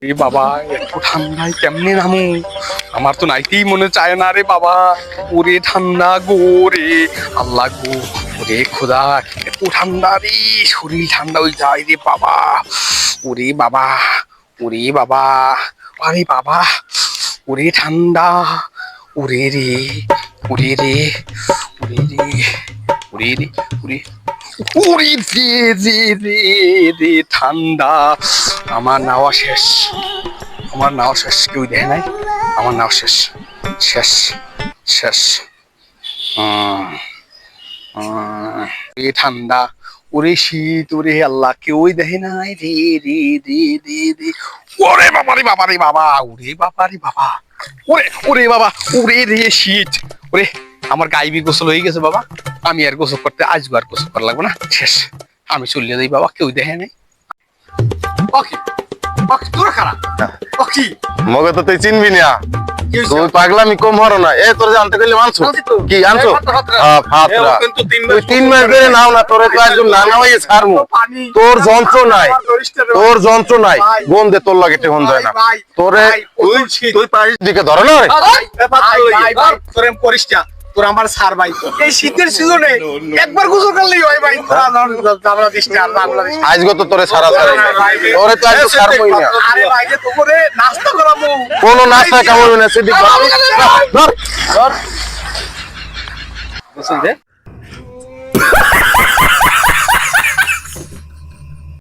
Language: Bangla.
এ বাবা, এত ঠান্ডায় কেমনে নামু? আমার তো নাইতেই মনে চায় না রে বাবা। ওরে ঠান্ডা গো রে, আল্লাহ গো, ওরে খোদা, এত ঠান্ডা রে, শরীর ঠান্ডা হয়ে যায় রে বাবা। ওরে বাবা, ওরে বাবা, আরে বাবা, ওরে ঠান্ডা, ওরে রে, ওরে রে, ওরে রে, ওরে রে, ওরে, ওরে রে রে রে রে ঠান্ডা। আমার নাওয়া শেষ, আমার নাও শেষ, কেউ দেখে নাই, আমার নাও শেষ, শেষ, শেষ। এ ঠান্ডা, ওরে শীত, ওরে আল্লাহ, কেউই দেখে নাই রে রে রে রে রে। ওরে বাবা রে বাবা রে বাবা, ওরে বাবা রে বাবা, ওরে ওরে বাবা, ওরে রে শীত, ওরে আমার গাইবি গোসল হয়ে গেছে বাবা। আমি আর গোসল করতে, আজকে আর গোসল করা লাগবে না, শেষ। আমি চলে যাই বাবা, কেউ দেখে নাই। ওকে ওকে, তোর খারাপ ওকে। মগে তো তুই চিনবি না, তুই পাগলামি কম হরো না। এ তোর জানতে গেলে মানছো কি আনছো? ফাতরা তুই 3 মাস ধরে নাও না, তোরে তো একজন না নাওয়াই ছাড়মু। তোর যন্ত্র নাই, তোর যন্ত্র নাই, বোন দে তোর লাগে টেহন যায় না তোরে। তুই পাড়ির দিকে ধরো না রে। তোর এম করিস না, তোর আমার সার ভাই, এই শীতের সিজনে একবার গোসল করলেই হয় ভাই। আজকে তো তোরে সারা সারা, তোরে তো আজকে ছাড়মই না। আরে ভাই, যে তোরে নাস্তা করাবো, কোনো নাস্তা কামড় না, সেদিক ধর ধর ধর। গোসল দে।